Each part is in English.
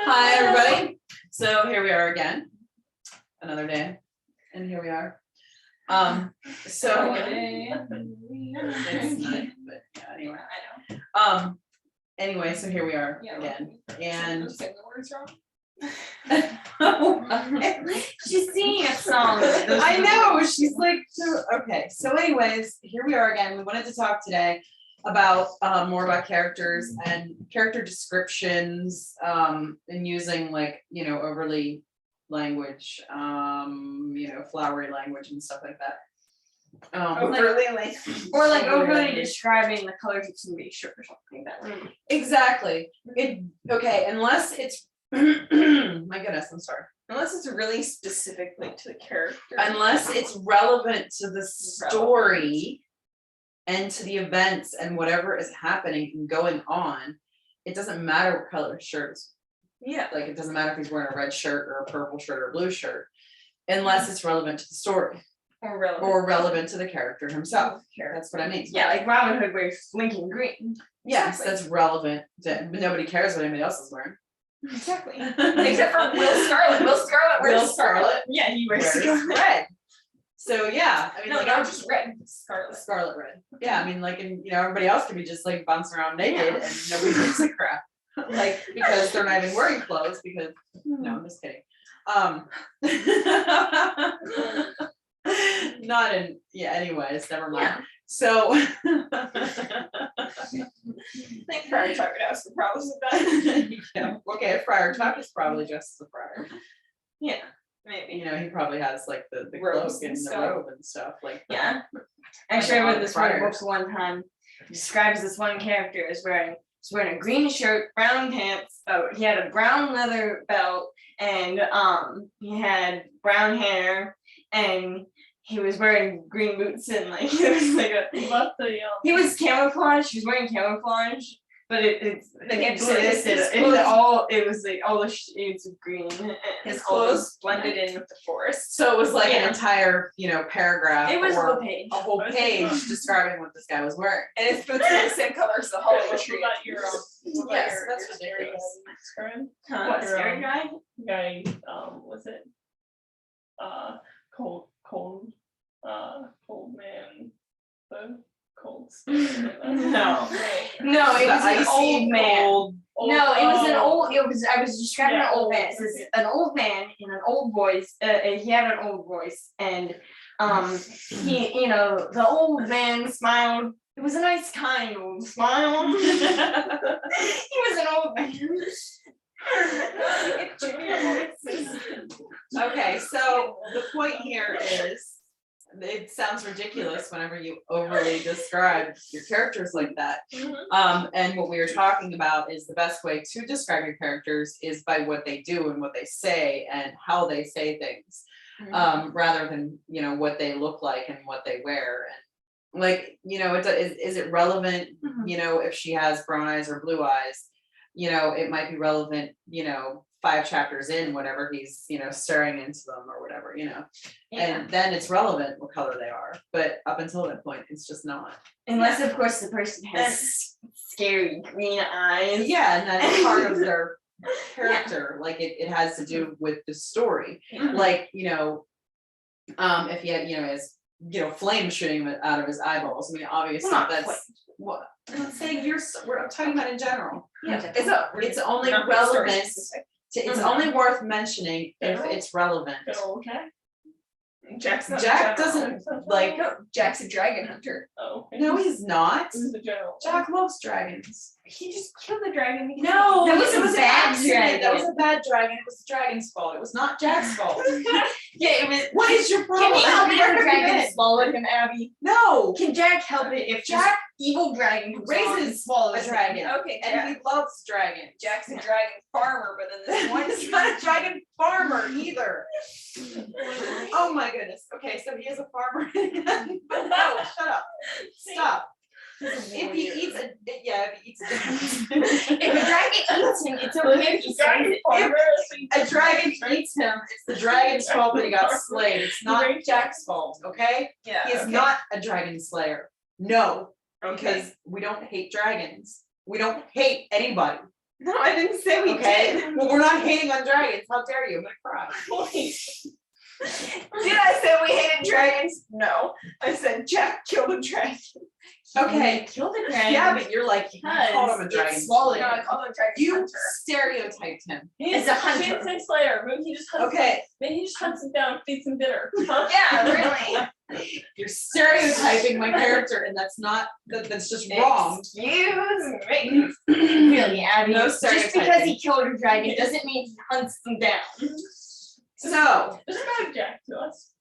Hi, everybody. So here we are again, another day, and here we are. So it's night, but yeah, anyway. I know. Anyway, so here we are again, and saying the words wrong. She's singing a song. I know she's like, okay. So, anyways, here we are again. We wanted to talk today about more about characters and character descriptions, and using overly language, flowery language and stuff like that. Overly describing the colors of somebody's shirt or something like that. Exactly. Unless it's my goodness, I'm sorry. Unless it's really specific link to the character. Unless it's relevant to the story and to the events and whatever is happening and going on, it doesn't matter what color shirt is. Yeah. Like, it doesn't matter if he's wearing a red shirt or a purple shirt or a blue shirt, unless it's relevant to the story. Or relevant to the character himself. That's what I mean. Yeah, like Robin Hood wears Lincoln green. Yes, that's relevant. But nobody cares what anybody else is wearing. Exactly. Except for Will Scarlet. Will Scarlet wears Scarlet. Yeah, he wears red. So yeah, I mean, not just red. Scarlet red. Yeah, I mean, everybody else could be just like bouncing around naked and nobody gives a crap. Because they're not even wearing clothes. Because no, I'm just kidding. Not in anyways, never mind. Yeah. So I think Friar Tuck would have some problems with that. Okay, a friar Tuck is probably just as a friar. Yeah, maybe. He probably has like the Robes cloak and and the stuff. robe and stuff like that. Yeah. Actually, I read this one Friars. book one time. Describes this one character as wearing a green shirt, brown pants. Oh, he had a brown leather belt, and he had brown hair, and he was wearing green boots, and it was like he was camouflage. He was wearing camouflage, but it's all the shades of green. His clothes blended in with the forest. So it was like an entire, paragraph. It was a or whole page. a whole page describing what this guy was wearing. And his boots are the same color as the Hollywood tree. Yes, that's ridiculous. What, scary guy? Guy, was it cold man, the cold No, it was an old man. No, it was an old. I was describing an old man. It says an old man in an old voice. He had an old voice, and he, the old man smiled. It was a nice, kind old smile. He was an old man. Okay, so the point here is, it sounds ridiculous whenever you overly describe your characters like that. And what we were talking about is the best way to describe your characters is by what they do and what they say and how they say things, rather than what they look like and what they wear. And is it relevant? If she has brown eyes or blue eyes, it might be relevant. 5 chapters in, whenever he's staring into them or whatever, and then it's relevant what color they are, but up until that point it's just not, unless of course the person has scary green eyes. and that's part of their character. Like it has to do with the story. Like if he had his flame shooting him out of his eyeballs, I mean obviously that's what I'm saying. I'm talking about in general. It's only relevant. It's only worth mentioning if it's relevant. Jack doesn't Jack's a dragon hunter. Oh, okay. No, he's not. Who's the general? Jack loves dragons. He just killed the dragon. No, that was it a bad accident. dragon. That was a bad dragon. It was the dragon's fault. It was not Jack's fault. It was. What is your problem? Can he help it if Never dragon again. swallowed him, Abby? No. Can Jack help it if Jack evil dragon comes along and raises swallows a him? dragon, Okay, and he loves dragons. Jack's a dragon farmer, but then this one He's not a dragon farmer either. Oh my goodness. Okay, so he is a farmer. But no, shut up. Stop. If he eats a dragon. If a dragon eats him, it's okay if he says it. If a dragon eats him, it's the dragon's fault that he got slayed. It's not Jack's fault, okay? Yeah. He is not a dragon slayer. No, because we don't hate dragons. We don't hate anybody. No, I didn't say we Okay, did. well, we're not hating on dragons, how dare you, I'm gonna cry. Did I say we hated dragons? No. I said Jack killed a dragon. Okay, Killed a dragon. yeah, but you're like, you called him a Because dragon. it swallowed No, I called him a dragon You hunter. stereotyped him. He's a hunter. Insect Slayer. Maybe he just hunts. Okay, Maybe he just hunts him down, feeds him dinner. Huh? Yeah, really. you're stereotyping my character and that's not, that's just wrong. Excuse me. Really, Abby. No Just because stereotyping. he killed a dragon doesn't mean he hunts them down. So, Describe Jack to us.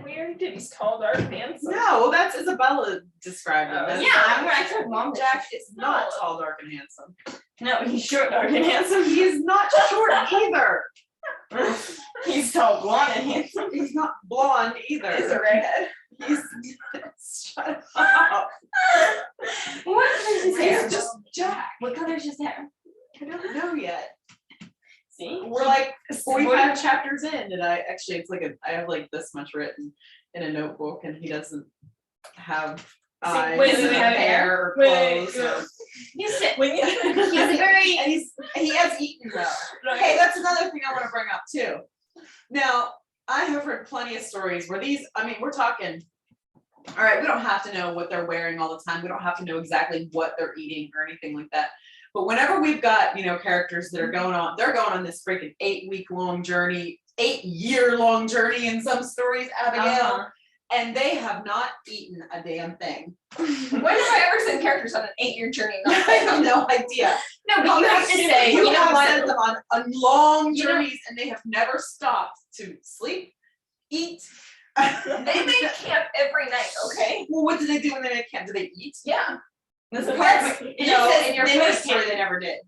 We already did. He's tall, dark, handsome. no, that's Isabella described him. Oh, That's- Yeah, when I told Mom Jack is not tall, dark, and handsome. No, he's short, dark, and handsome. He is not short either. He's tall, blonde, and handsome. He's not blonde He's a either. redhead. He's shut up. What color's his hair? He's just Jack. What color's his hair? I don't know yet. See? We're like 45 chapters in, and it's like I have like this much written in a notebook, and he doesn't have eyes, wait, or wait, hair, or wait, clothes, or- He's a When you he's a very and he has eaten though. Okay, that's another thing I want to bring up too. Now, I have heard plenty of stories where we're talking, all right, we don't have to know what they're wearing all the time. We don't have to know exactly what they're eating or anything like that. But whenever we've got, characters that are they're going on this freaking 8-week-long journey, 8-year-long journey in some stories, Abigail, and they have not eaten a damn thing. When have I ever sent characters on an 8-year journey? I have no idea. no, but you have to say, You you know have what? sent them on long You know- journeys and they have never stopped to sleep, eat. They make camp every night, okay? Well, what do they do when they make camp? Do they eat? Yeah. That's Yes. part of It just says in your they first make story, camp. they never did.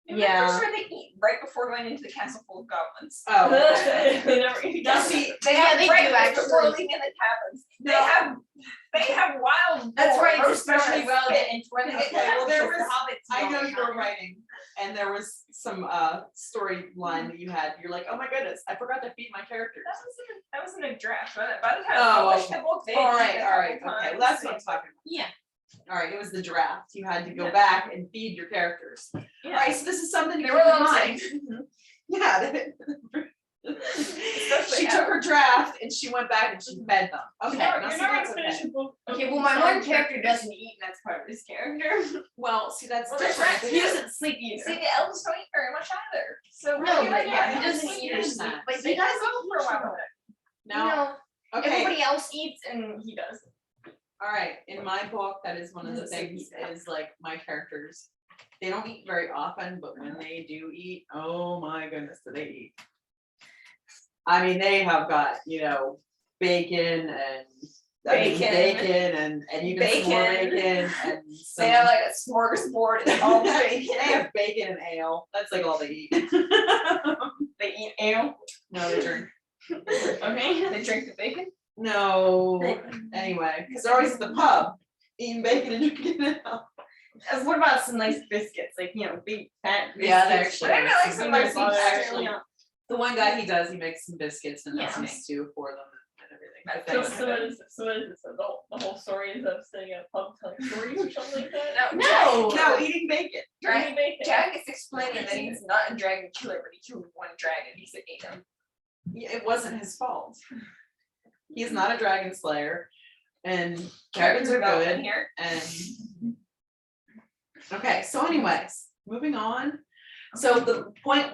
Yeah. I'm pretty sure they eat right before going into the castle full of goblins. Oh, okay. They never eat. Now see, They Yeah, have they do breakfast before actually. leaving the cabins. No. They have wild. That's boar, right, it's roast especially beef, relevant in when they get Okay, well, there the was- hobbits. I all know the you were time. writing, and there was some storyline that you had. You're like, oh my goodness, I forgot to feed my characters. That was in a draft. By the time Oh, I published okay. the book, they All had right, eaten a all right, couple okay, times. well, that's what I'm talking about. Yeah. All right, it was the draft. You had to go Yeah. back and feed your characters. All Yeah. right, so this is something to They keep were in little mind. things. Yeah. She took her draft and she went back and she fed them. Okay, now You're see, never that's gonna finish okay. your book. Okay, well, my one character doesn't eat, and that's part of his character. Well, see, that's Well, that's different. right. He doesn't sleep See, either. the elves don't eat very much either. So No, we're but good. yeah, he he doesn't doesn't eat eat or sleep. that. Like, They he guys does. go for a while with it. No, okay, Everybody else eats, and he does. all right, in my book, that is one of the things is like my characters. They don't eat very often, but when they do eat, oh my goodness, do they eat. I mean, they have got, bacon and and even some more Bacon. bacon and some. They have like a smorgasbord and all the They bacon. have bacon and ale. That's like all they eat. They eat ale. No, they drink. Okay. They drink the bacon. No, anyway, because they're always at the pub eating bacon and drinking ale. What about some nice biscuits? Like, big fat biscuits. Yeah, they actually. But I like some Sometimes nice they biscuits. actually- The one guy he makes some biscuits and Yeah. some stew for them and everything. But That's thanks. So what is this? So the whole story is of sitting at a pub telling stories or something like that? No. No, eating bacon. Dragon. Eating bacon. Jack is explaining that he's not a dragon killer, but he killed one dragon. He said ate him. It wasn't his fault. He's not a dragon slayer, and dragons are development good. here. And okay, so anyways, moving on. So the point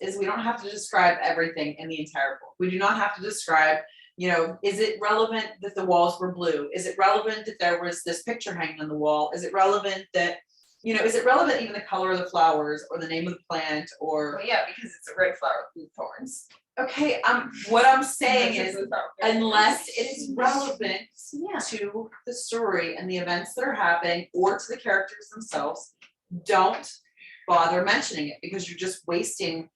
is we don't have to describe everything in the entire book. We do not have to describe, is it relevant that the walls were blue? Is it relevant that there was this picture hanging on the wall? Is it relevant that, is it relevant even the color of the flowers or the name of the plant or, Well, yeah, because it's a red flower with blue thorns. okay, what I'm saying Unless is, it's about- unless it is relevant Yeah. to the story and the events that are happening or to the characters themselves, don't bother mentioning it because you're just wasting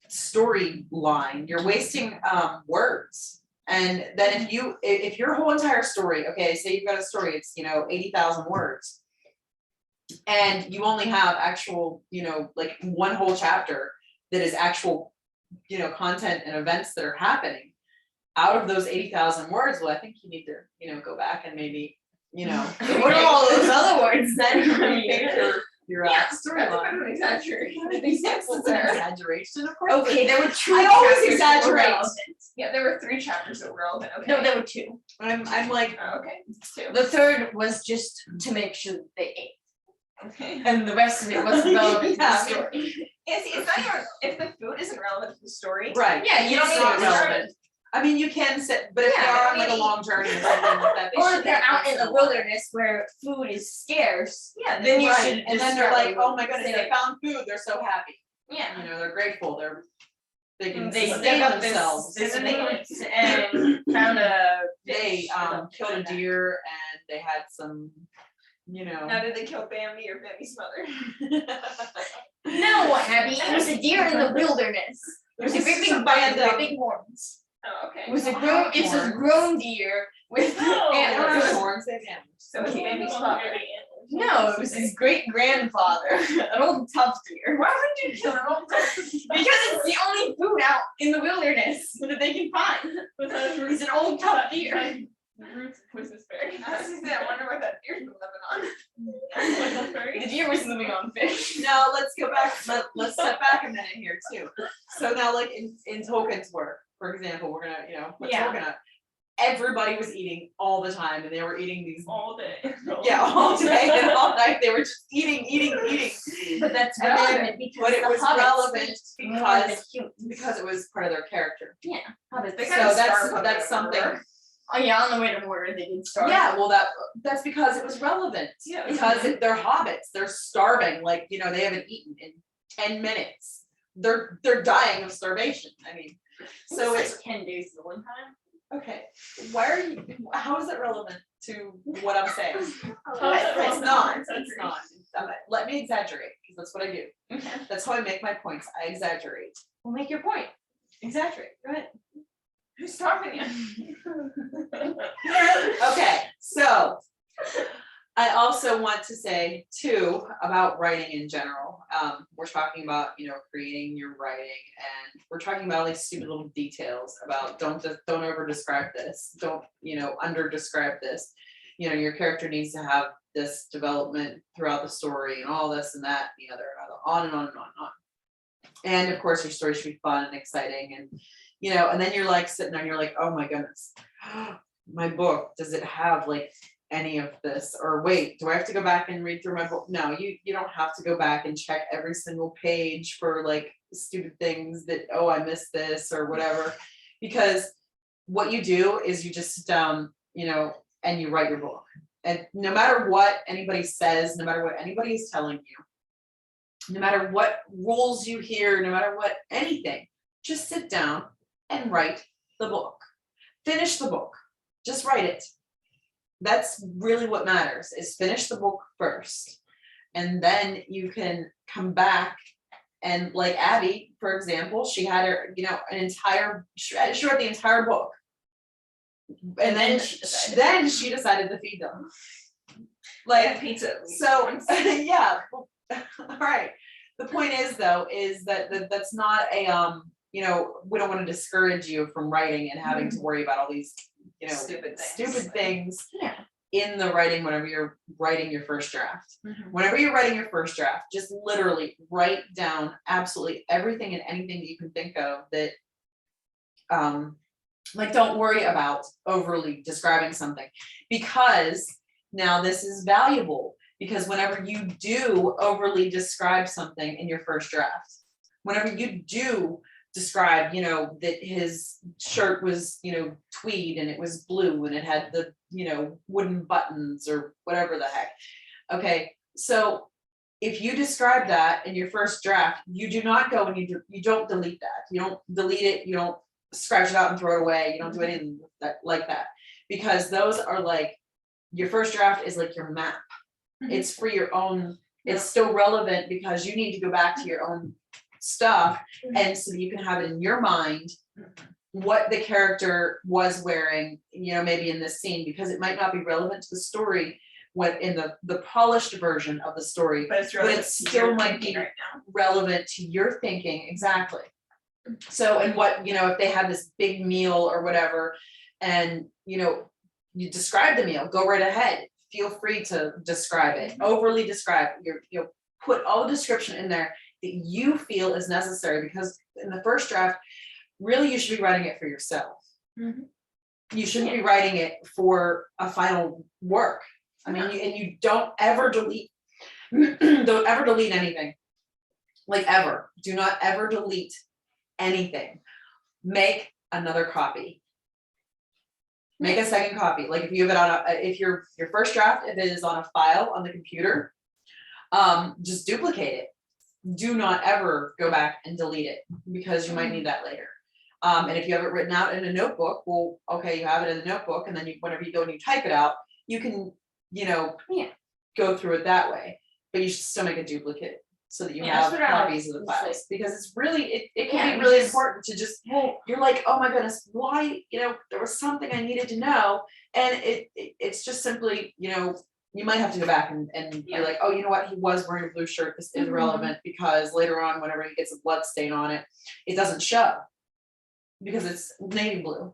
storyline, you're wasting words. And then if your whole entire story, okay, say you've got a story, it's 80,000 words, and you only have actual, like one whole chapter that is actual, content and events that are happening. Out of those 80,000 words, well, I think you need to, go back and maybe, What are all those other words then? rethink your That's a bit storyline. of an exaggeration. Yes, it's an exaggeration, of course. Okay, there were two. I always chapters that were exaggerate. relevant. Yeah, there were 3 chapters that were relevant, okay. No, there were 2. I'm like, Oh, okay, 2. The third was just to make sure that they ate, Okay. and the rest of it wasn't relevant to the Yeah. story. Yeah, see, it's not even, if the food isn't relevant to the story. right. Yeah, you don't it's need not to relevant. I mean, you can sit, but if Yeah, they're but on like a maybe- long journey or something like that, they Or should if they're eat out once in the a while. wilderness where food is scarce, Yeah, then you Right, should. and just then they're start like, with oh my goodness, they saying, found food, they're so happy, Yeah. you know, they're grateful, they can They sustain dug up themselves. this And then they- woods and found a They fish or killed a something like deer and they had some, you know. Now did they kill Bambi or Bambi's mother? that. No, Abby, it was a deer in the wilderness. It was a great big band of big horns. Oh, okay. It was a grown. It's a Horns. grown deer with No. They don't have antlers. horns, they have antlers. So it's Okay. Bambi's Well, father. very antlers. No, it was his great grandfather, an old tough deer. Why would you kill an old person? Because it's the only food out in the wilderness that they can find. But that is He's an old tough deer. Roots of Twisted Fairy. I was gonna say, I wonder what that deer's been living on. Twisted Fairy. The deer was living on fish. Now, let's go back, let's step back a minute here too. So now like in Tolkien's work, for example, we're gonna, you know, put Yeah. Tolkien up. Everybody was eating all the time and they were eating these, All day. yeah, all day and all night, they were just eating. But that's And then- relevant because But it the was hobbits relevant ate more than because, humans. because it was part of their character. Hobbits. They So kinda that's starved on that's the way to something, Mordor. Oh yeah, on the way to Mordor they did starve. yeah, well, that's because it was relevant. Yeah, it was Because they're hobbits, they're starving, like, you know, they haven't eaten in 10 minutes. They're dying of starvation, I mean, so like it's, 10 days the one time. okay, why are you, how is it relevant to what I'm saying? How is it It's relevant? not, let me exaggerate, because that's what I do. Okay. That's how I make my points, I exaggerate. Well, make your point. Exaggerate, go ahead. Who's stopping you? Okay, so I also want to say too about writing in general. We're talking about, you know, creating your writing, and we're talking about like stupid little details about don't over describe this, don't, you know, under describe this. You know, your character needs to have this development throughout the story and all this and that, and the other, and on and on and on and on. And of course, your story should be fun and exciting, and you know, and then you're like sitting there and you're like, oh my goodness, my book, does it have like any of this? Or wait, do I have to go back and read through my book? No, you don't have to go back and check every single page for like stupid things that, oh, I missed this or whatever. Because what you do is you just sit down, you know, and you write your book. And no matter what anybody says, no matter what anybody is telling you, no matter what rules you hear, no matter what anything, just sit down and write the book. Finish the book. Just write it. That's really what matters, is finish the book first. And then you can come back and, like Abby, for example, she had her, you know, she wrote the entire book. And then she decided to feed them. Like, pizza. so, yeah, all right. The point is though, is that that's not a, you know, we don't want to discourage you from writing and having to worry about all these, you know, Stupid stupid things Yeah. in the writing whenever you're writing your first draft. Mhm. Whenever you're writing your first draft, just literally write down absolutely everything and anything that you can think of that, like, don't worry about overly describing something, because now this is valuable, because whenever you do overly describe something in your first draft, whenever you do describe, you know, that his shirt was, you know, tweed and it was blue and it had the, you know, wooden buttons or whatever the heck. Okay, so if you describe that in your first draft, you do not go and you don't delete that. You don't delete it, you don't scratch it out and throw it away, you don't do anything like that. Because those are like, your first draft is like your map. It's for your own, it's still relevant because you need to go back to your own stuff, and so you can have it in your mind what the character was wearing, you know, maybe in this scene, because it might not be relevant to the story when in the polished version of the story, But it's but really it still might be right now. relevant to your thinking. Exactly. So, and what, you know, if they had this big meal or whatever, and, you know, you describe the meal, go right ahead, feel free to describe it, overly describe it. You know, put all the description in there that you feel is necessary, because in the first draft, really you should be writing it for yourself. Mhm. You shouldn't be writing it for a final work. I mean, and you don't ever delete, don't ever delete anything. Like ever, do not ever delete anything. Make another copy. Make a second copy. Like if you have it on if your first draft, if it is on a file on the computer, just duplicate it. Do not ever go back and delete it, because you might need that later. And if you have it written out in a notebook, well, okay, you have it in the notebook, and then whenever you go and you type it out, you can, go through it that way. But you should still make a duplicate so that you have copies of the files, because it's really, it can be really important to just, you're like, oh my goodness, why, there was something I needed to know, and it's just simply, you might have to go back and be like, oh, you know what, he was wearing a blue shirt, this is relevant, because later on, whenever he gets a blood stain on it, it doesn't show, because it's navy blue.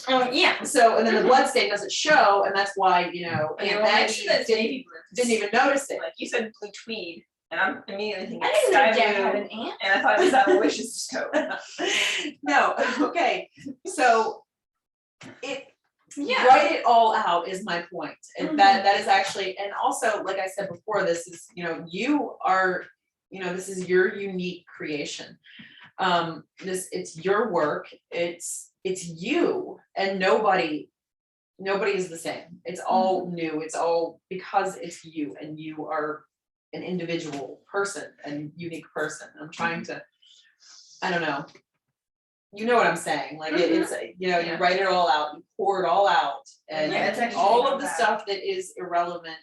Oh yeah. So, and then the blood stain doesn't show, and that's why, Okay, Aunt well, Maggie mention that it's navy blue, 'cause, didn't even notice it. like you said blue tweed, and I'm immediately thinking I didn't know sky Dad had blue, an aunt. and I thought it was that delicious coat. No, okay, so Yeah. write it all out is my point, and that is actually, and also, like I said before, this is, you are, this is your unique creation. It's your work, it's you, and nobody is the same. It's all new, it's all because it's you, and you are an individual person and unique person. I'm trying to, I don't know, you know what I'm saying, like it's, you write it all out, you pour it all out, and Yeah, it's actually all not of the bad. stuff that is irrelevant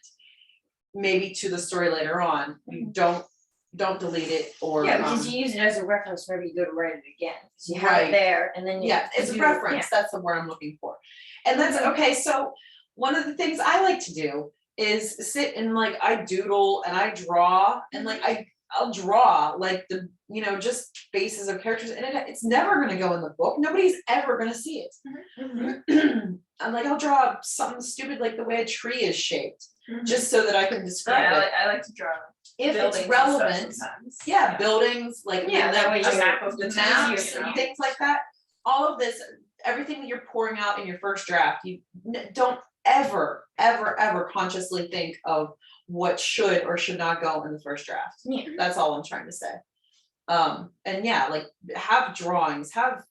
maybe to the story later on, you don't delete it, or Yeah, because you use it as a reference whenever you go to write it again. 'Cause you have Right. it there, and then you. yeah, it's a you- reference, that's the word I'm looking for. And that's okay, so one of the things I like to do is sit and like I doodle and I draw, and like I'll draw like the, just faces of characters, and it's never gonna go in the book, nobody's ever gonna see it. And like I'll draw something stupid like the way a tree is shaped, just so that I can describe Yeah, it. I like to draw If buildings it's and stuff relevant, sometimes. yeah, buildings, like Yeah, that way A you- map of the it's town, easier maps for and you. things like that, all of this, everything that you're pouring out in your first draft, you don't ever consciously think of what should or should not go in the first draft. Yeah. That's all I'm trying to say. And yeah, like have drawings, have,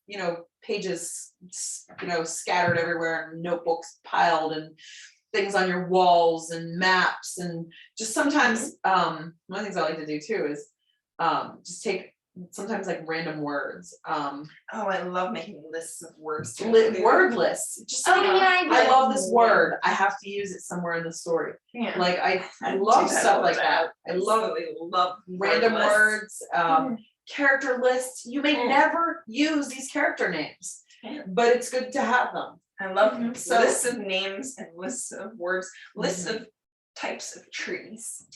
pages, scattered everywhere, and notebooks piled, and things on your walls, and maps, and just sometimes, one of the things I like to do too is, just take sometimes like random words, Oh, I love making lists of words. to word include. lists, just Oh, like, yeah, I love this word, I have to use it somewhere in the story. Yeah. Like I do love that stuff all like the that. time. I love Absolutely love random word lists. words, character lists. You may never use these character names, Yeah. but it's good to have them. I love So- lists of names and lists of words, lists of types of trees.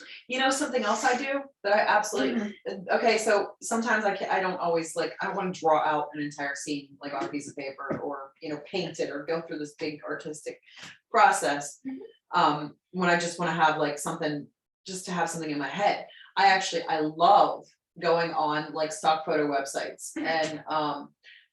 Something else I do that I absolutely, okay, so sometimes I don't always like, I don't want to draw out an entire scene like on a piece of paper, or, paint it, or go through this big artistic process. When I just want to have like something, just to have something in my head. I love going on like stock photo websites and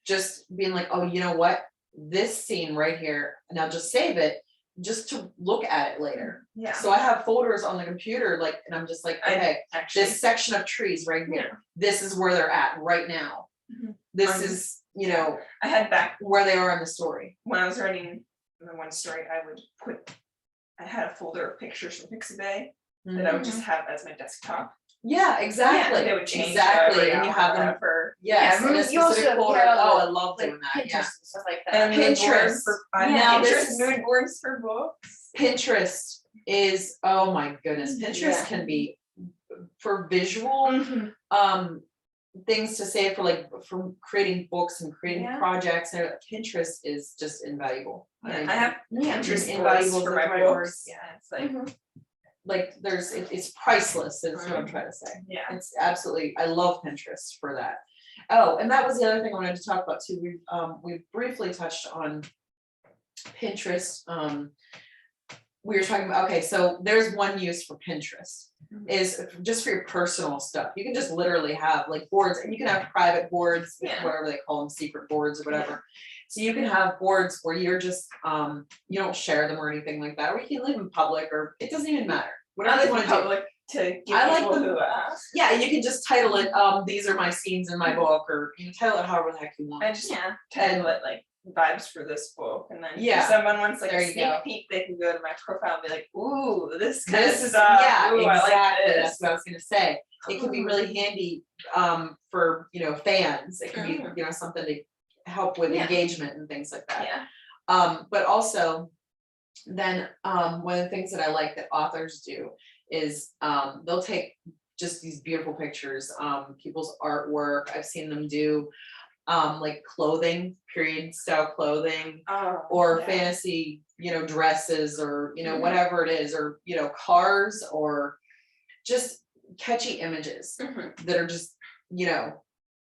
just being like, oh, you know what, this scene right here, and I'll just save it just to look at it later. Yeah. So I have folders on the computer, like, and I'm just like, okay, Actually, this section of trees right here, this is where they're at right now. Mhm. This is, I had back where they are in the story. when I was writing the one story, I had a folder of pictures from Pixabay that I would just have as my desktop. Yeah, exactly, They would change exactly, every and you hour have or them, whatever. yes, Yeah, in a you also specific folder, have oh, I the, love like doing that, Pinterest yeah. and stuff like that. And mood boards Pinterest. now this there's is- mood boards for books. Pinterest is, oh my goodness, Pinterest Yeah. can be for visual, things to say for creating books and creating Yeah. projects, and Pinterest is just invaluable. Yeah, I have Yeah. Pinterest boards Invaluable for is my the right word. books. Yeah, it's like Like it's priceless, is what I'm trying to say. yeah. It's absolutely, I love Pinterest for that. Oh, and that was the other thing I wanted to talk about too. We've briefly touched on Pinterest. we were talking about, okay, so there's one use for Pinterest, is just for your personal stuff. You can just literally have like boards, and you can have private boards, Yeah. whatever they call them, secret boards or whatever. So you can have boards where you're just, you don't share them or anything like that, or you can leave them public, or it doesn't even matter. Whatever you wanna do. Public to give I like people them. who ask. Yeah, you can just title it, these are my scenes in my book, or you can title it however the heck you want. I just Yeah. title it like vibes for this book, and then Yeah. if someone wants like There a you sneak go. peek, they can go to my profile and be like, ooh, this kind of This is, stuff. yeah, Ooh, I like exactly, this. that's what I was gonna say. It can be really handy, for, fans, it can be, Mhm. something to help with Yeah. engagement and things like that. Yeah. But also, then, one of the things that I like that authors do is, they'll take just these beautiful pictures, people's artwork, I've seen them do, like clothing, period style clothing, Oh, or yeah. fantasy, dresses, or, Mhm. whatever it is, or, cars, or just catchy images Mhm. that are just,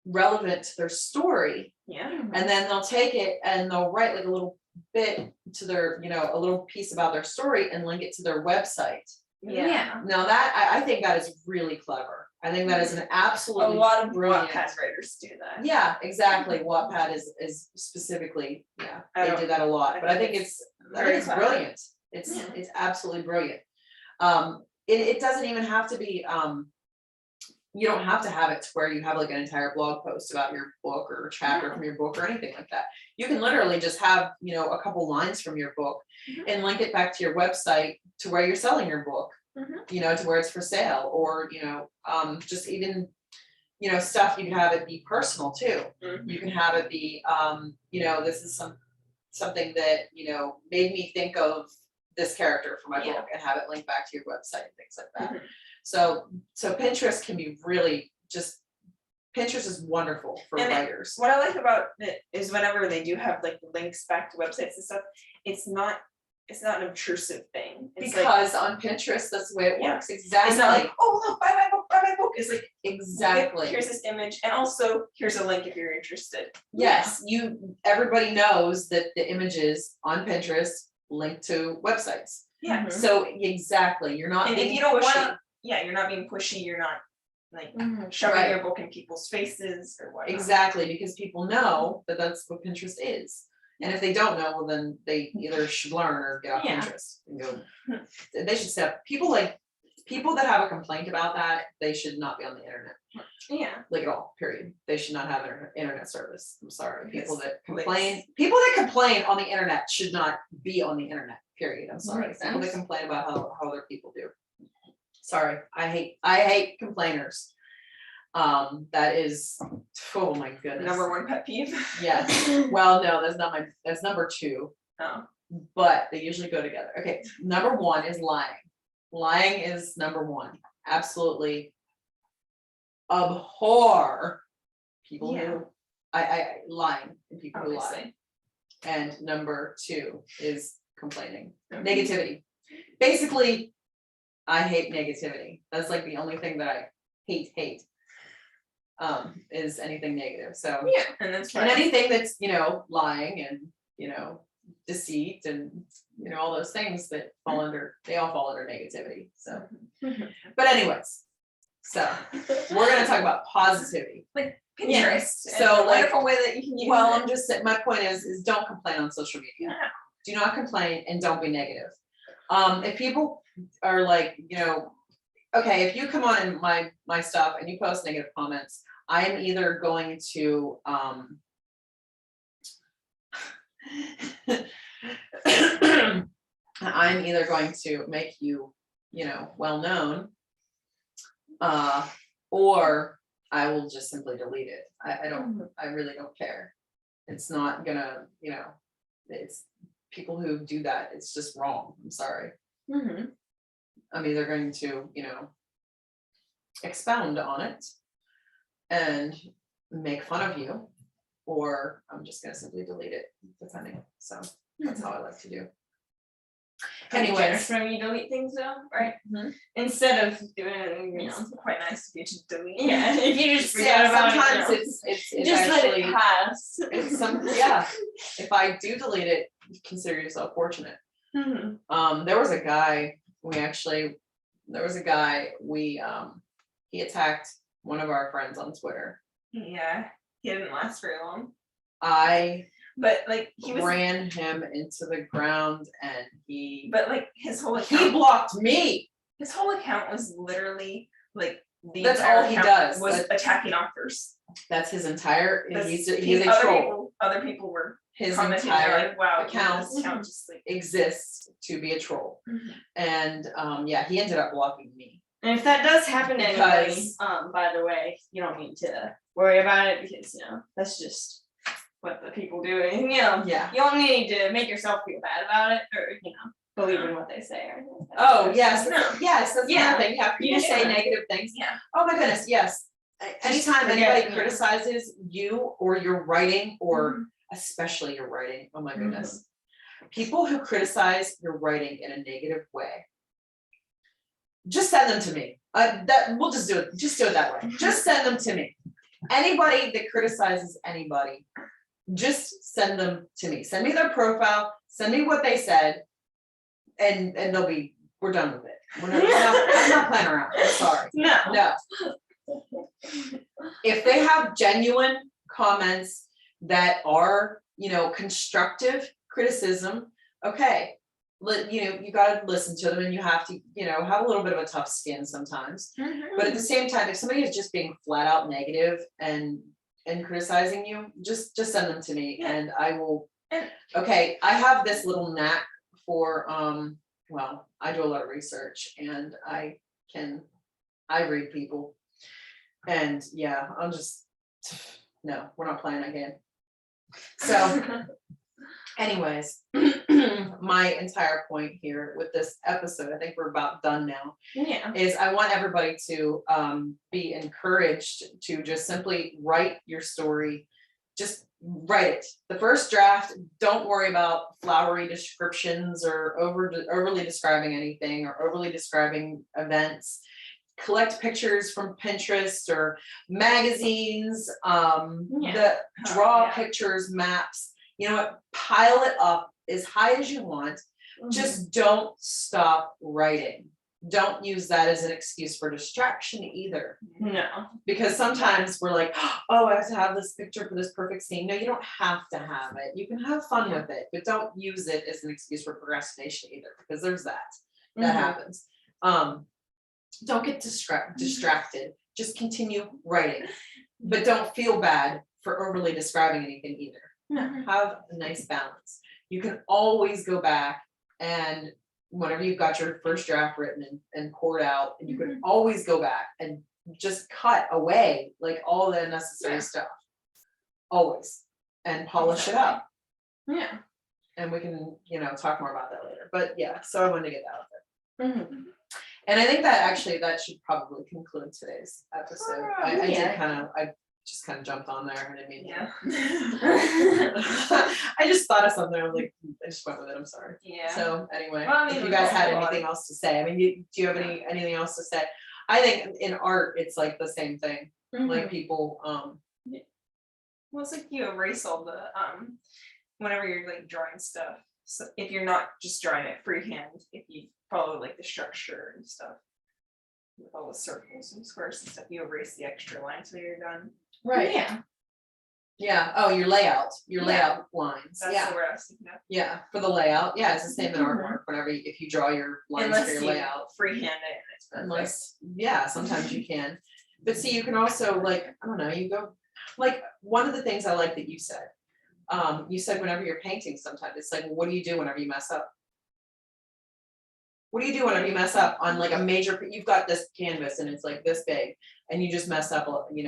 relevant to their story. Yeah. And then they'll take it and they'll write like a little bit to their, a little piece about their story and link it to their website. Yeah. Now that, I think that is really clever. I think that is an A absolutely lot of brilliant. Wattpad writers do that. Yeah, exactly. Wattpad is specifically, I they don't- do that a lot, but I think it's very clever. brilliant. It's Yeah. it's absolutely brilliant. It doesn't even have to be, you don't have to have it to where you have like an entire blog post about your book or a chapter from your book or anything like that. You can literally just have, a couple lines from your book Mhm. and link it back to your website to where you're selling your book, Mhm. to where it's for sale, or, just even, stuff, you can have it be personal too. Mhm. You can have it be, this is something that, made me think of this character for my Yeah. book, and have it linked back to your website and things like that. Mhm. So Pinterest can be really just, Pinterest is wonderful for And writers. What I like about it is whenever they do have like links back to websites and stuff, it's not an obtrusive thing. It's like, Because on Pinterest, that's the way it Yeah. works, it's not exactly, like, oh look, buy my book. It's like, exactly. here's this image, and also here's a link if you're interested. Yes, everybody knows that the images on Pinterest link to websites. Yeah. Mhm. So exactly, you're not And if being you don't pushy. wanna, you're not being pushy, you're not like Mhm. shoving Right. your book in people's faces or whatnot. Exactly, because people know that that's what Pinterest is. And if they don't know, well, then they either should learn or get off Yeah. Pinterest and go. They should step, people that have a complaint about that, they should not be on the internet, Yeah. like at all, period. They should not have internet service. I'm sorry, people Yes, that please. complain on the internet should not be on the internet, period. I'm sorry, Makes people that sense. complain about how other people do. Sorry, I hate complainers. That is, oh my goodness. Number one pet peeve. Yes, well, no, that's number two, Oh. but they usually go together. Okay, number one is lying. Lying is number one, absolutely abhor people Yeah. who, I lying and people who lie. Obviously. And number two is complaining, Mhm. negativity. Basically, I hate negativity. That's like the only thing that I hate. Is anything negative, so. Yeah, and that's And fine. anything that's, lying and, deceit and, all those things that they all fall under negativity, so. Mhm. But anyways, so we're gonna talk about positivity. Pinterest. and So, the like- wonderful way that you can use Well, it. I'm just saying, my point is don't complain on social media. Yeah. Do not complain and don't be negative. If people are like, okay, if you come on in my stuff and you post negative comments, I am either going to, I'm either going to make you, well known, or I will just simply delete it. I really don't care. It's not gonna, it's people who do that, it's just wrong. I'm sorry. Mhm. I'm either going to, expound on it and make fun of you, or I'm just gonna simply delete it, depending. So that's how I like to do. Anyways, Anyways, from you delete things though, right? Mhm. Instead of doing, It's quite nice to be to delete. yeah, if you just forget yeah, about sometimes it, it's just let actually, it pass. it's some, yeah, if I do delete it, consider yourself fortunate. There was a guy, he attacked one of our friends on Twitter. Yeah, he didn't last very long. But like he was ran him into the ground and but like his whole he account, blocked me. his whole account was literally like That's all he does. was attacking authors. That's his entire. He's a other troll. Other people were His commenting, entire like, wow, account this account just like exists to be a troll, and yeah, he ended up blocking me. And if that does happen to anybody, Because- by the way, you don't need to worry about it because that's just what the people do. And Yeah. you don't need to make yourself feel bad about it or believe in what they say or anything like that. Oh yes, No. yes, that's Yeah. another thing. Yeah, people just- say negative things. Yeah. Oh my goodness, yes. Anytime forget, anybody criticizes you or your writing, or especially your writing, oh my goodness. People who criticize your writing in a negative way, just send them to me. We'll just do it. Just do it that way. Just send them to me. Anybody that criticizes anybody, just send them to me. Send me their profile. Send me what they said, and we're done with it. I'm not playing around. I'm sorry. No. If they have genuine comments that are, constructive criticism, okay. You gotta listen to them, and you have to, have a little bit of a tough skin sometimes. But at the same time, if somebody is just being flat out negative and criticizing you, just send them to me, and I will. Okay, I have this little knack for well, I do a lot of research, and I read people. And yeah, no, we're not playing that game. So anyways, my entire point here with this episode, I think we're about done now, is I want everybody to be encouraged to just simply write your story. Just write it. The first draft, don't worry about flowery descriptions or overly describing anything or overly describing events. Collect pictures from Pinterest or magazines, draw pictures, maps, pile it up as high as you want. Just don't stop writing. Don't use that as an excuse for distraction either. No. Because sometimes we're like, oh, I have to have this picture for this perfect scene. No, you don't have to have it. You can have fun with it, but don't use it as an excuse for procrastination either, because there's that happens. Don't get distracted. Just continue writing, but don't feel bad for overly describing anything either. Have a nice balance. You can always go back, and whenever you've got your first draft written and poured out, and you can always go back and just cut away like all the unnecessary stuff, always, and polish it up. Yeah. And we can, talk more about that later. But yeah, so I wanted to get that out there. And I think that should probably conclude today's episode. I just kind of jumped on there, and I mean, I just thought of something. I'm like, I just went with it. I'm sorry. Yeah. So anyway, Well, I mean, if you guys had a lot. anything else to say, I mean, do you have anything else to say? I think in art, it's like the same thing. Like people, Well, it's like you erase all the whenever you're like drawing stuff. So if you're not just drawing it freehand, if you follow like the structure and stuff with all the circles and squares and stuff, you erase the extra lines when you're done. right? Yeah. Oh, your layout lines. That's the word I was thinking of. Yeah, for the layout. Yeah, it's the same in artwork. Whenever if you draw your lines Unless for your you layout. freehand it, and it's perfect. Unless, yeah, sometimes you can. But see, you can also I don't know, you go, one of the things I like that you said whenever you're painting sometimes, it's like, well, what do you do whenever you mess up? What do you do whenever you mess up on like a major, you've got this canvas and it's like this big, and you just mess up, made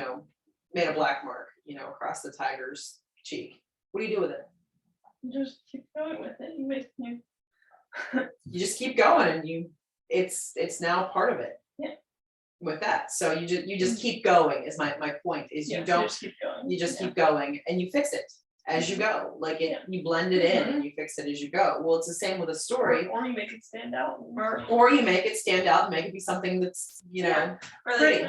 a black mark, across the tiger's cheek. What do you do with it? You just keep going with it. You just keep going, and it's now part of it. Yeah. With that, so you just keep going is my point, is you don't, just keep going. you just keep going, and you fix it as you go, you blend it in and you fix it as you go. Well, it's the same with a story, Or you make it stand out. or you make it stand out and make it be something that's Or like, pretty.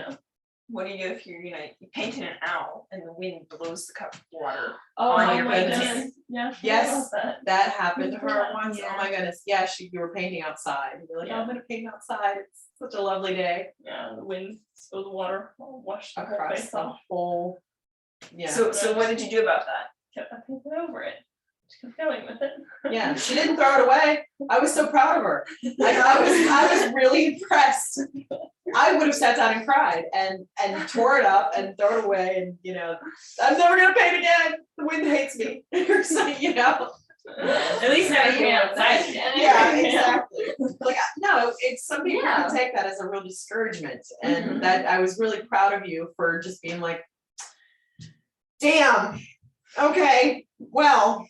what do you do if you're, you painted an owl and the wind blows the cup of water? Oh On my your goodness. goodness. Yeah. I forgot Yes. about that. That happened to her Yeah. once. Yeah. Oh my goodness. Yeah, you were painting outside. You're like, oh, Yeah. I'm gonna paint outside. It's such a lovely day. Yeah, the wind spilled water, washed the whole Across face the off. whole. Yeah. So what did you do about that? I painted over it. Just kept going with it. Yeah, she didn't throw it away. I was so proud of her. I was really impressed. I would have sat down and cried and tore it up and throw it away and I'm never gonna paint again. The wind hates me. At least now you can outside again. Yeah, exactly. Like no, it's some people Yeah. can take that as a real discouragement, and Mhm. that I was really proud of you for just being like, damn, okay, well,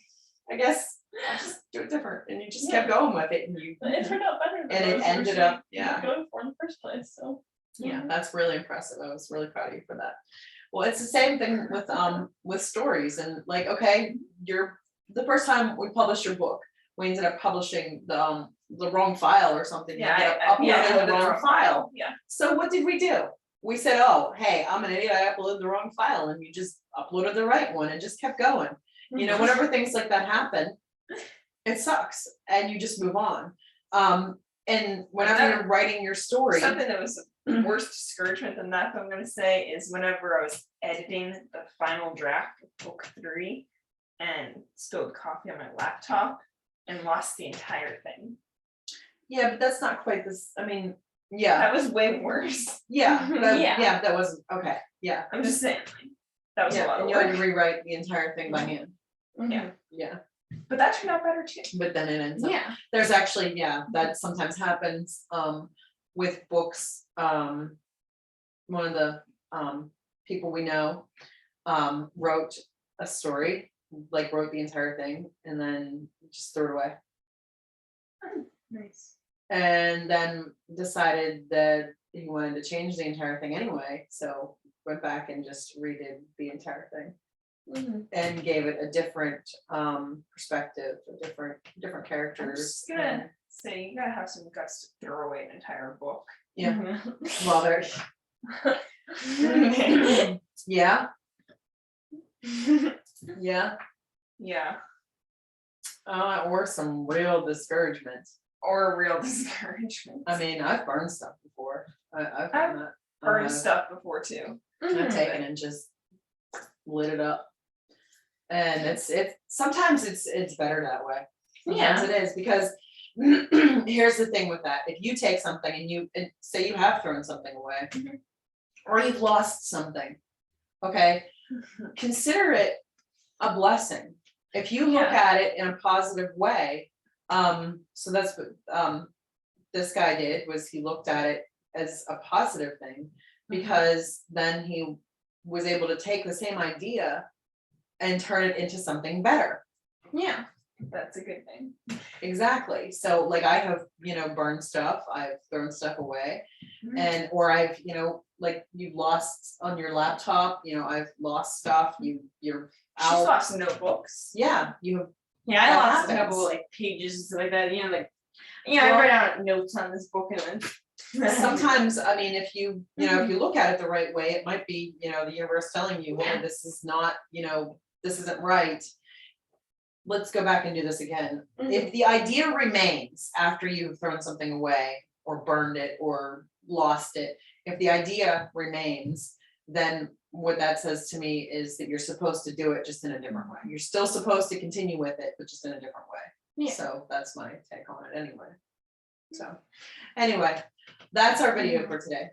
I guess I'll just do it different, and you just kept going with it, and you. But it turned out better. Than And what it I was ended originally up, yeah. Going for in the first place, so. Yeah, that's really impressive. I was really proud of you for that. Well, it's the same thing with stories and like, okay, the first time we published your book, we ended up publishing the wrong file or something. We ended up uploading uploaded the wrong file. Yeah. So what did we do? We said, oh, hey, I'm an idiot, I uploaded the wrong file, and you just uploaded the right one and just kept going. Whenever things like that happen, it sucks and you just move on. And whenever you're writing your story. Something that was worse discouragement than that I'm gonna say is whenever I was editing the final draft of book 3 and spilled coffee on my laptop and lost the entire thing. Yeah, but that's not quite this, I mean, yeah, That was way worse. yeah, Yeah. that wasn't, okay, yeah. I'm just saying, like, that was a lot Yeah, of and you had work. to rewrite the entire thing by hand, Yeah. yeah, But that turned out better too. but then it ends up, Yeah. there's actually, yeah, that sometimes happens, with books, one of the, people we know, wrote a story, like wrote the entire thing, and then just threw it away. Nice. And then decided that he wanted to change the entire thing anyway, so went back and just redid the entire thing. And gave it a different perspective, a different I'm characters. just gonna say you gotta have some guts to throw away an entire book. Yeah, well, there, yeah. Yeah, Yeah, or some real discouragement. or a real discouragement. I mean, I've burned stuff before. I've done that. Burned stuff before too. I've taken and just lit it up. And it's sometimes it's better that way. Sometimes it is, because here's the thing with that. If you take something and say you have thrown something away, or you've lost something, okay, consider it a blessing. If you look at it in a positive way, so that's what this guy did, was he looked at it as a positive thing, because then he was able to take the same idea and turn it into something better. Yeah, that's a good thing. Exactly. So like I have, burned stuff, I've thrown stuff away, and or I've, like you've lost on your laptop, I've lost stuff, you're She's out. lost notebooks. Yeah, you have. Yeah, I That lost a happens. couple like pages and stuff like that, I Well- wrote out notes on this book and then. Sometimes, I mean, if you look at it the right way, it might be, the universe telling you, hey, this is not, this isn't right. Let's go back and do this again. If the idea remains after you've thrown something away or burned it or lost it, if the idea remains, then what that says to me is that you're supposed to do it just in a different way. You're still supposed to continue with it, but just in a different way. Yeah. So that's my take on it anyway. So anyway, that's our video for today.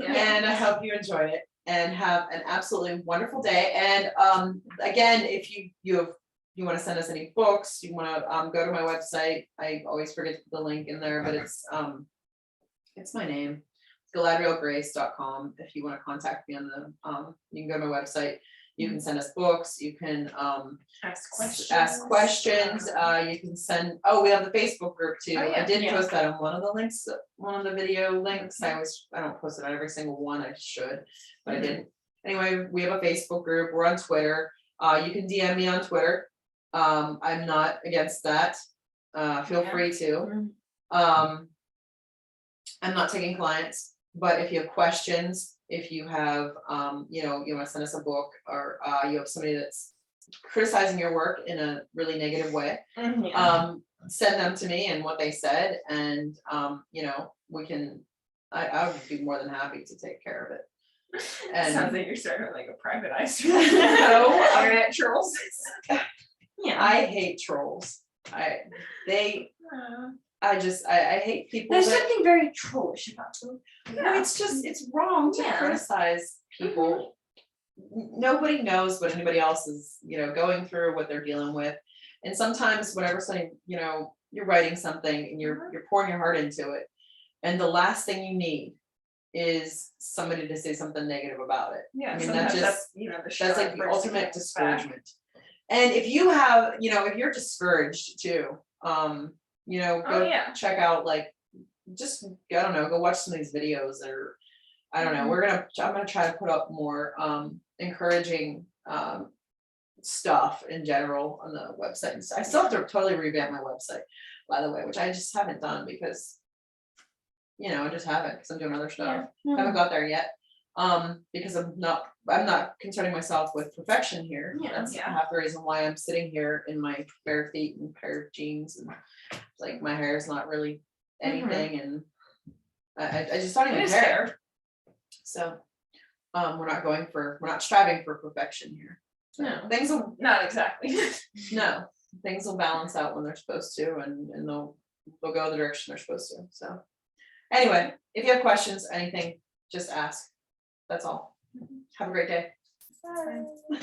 And I hope you enjoyed it and have an absolutely wonderful day. And again, if you want to send us any books, you want to go to my website. I always forget to put the link in there, but it's my name, galadrielgrace.com. If you want to contact me on the you can go to my website. You can send us books, you can Ask questions. You can send, we have the Facebook group too. Oh, yeah. I did Yeah. post that on one of the links, one of the video links. I don't post it on every single one, I should, but I didn't. Anyway, we have a Facebook group, we're on Twitter. You can DM me on Twitter. I'm not against that. Feel Yeah. free to. I'm not taking clients, but if you have questions, if you have, you know, you wanna send us a book, or, you have somebody that's criticizing your work in a really negative way, Yeah. send them to me and what they said, and, you know, I would be more than happy to take care of it. Sounds And like you're starting like a private eye No, internet trolls. Yeah. I hate trolls. I just, I hate people There's that, something very trollish about them. well, it's wrong to Yeah. criticize people. Nobody knows what anybody else is, you know, going through, what they're dealing with. And sometimes whenever something, you know, you're writing something and you're pouring your heart into it, and the last thing you need is somebody to say something negative about it. Yeah, I mean, sometimes that that's, just, you know, the that's straw like that the breaks ultimate camel's back. discouragement. And if you have, you know, if you're discouraged too, you know, Oh, go yeah. check out, like, just, I don't know, go watch some of these videos, or I don't know, I'm gonna try to put up more encouraging stuff in general on the website. And I still have to totally revamp my website, by the way, which I just haven't done because, you know, I just haven't, because I'm doing other stuff. Haven't got there yet. Because I'm not concerning myself with perfection here. Yeah, That's yeah. half the reason why I'm sitting here in my bare feet and pair of jeans, and like my hair is not really anything, and I just don't It even is care. fair. So, we're not striving for perfection here. So No. things will, Not exactly. no, things will balance out when they're supposed to, and they'll go the direction they're supposed to. So anyway, if you have questions, anything, just ask. That's all. Have a great day. Bye.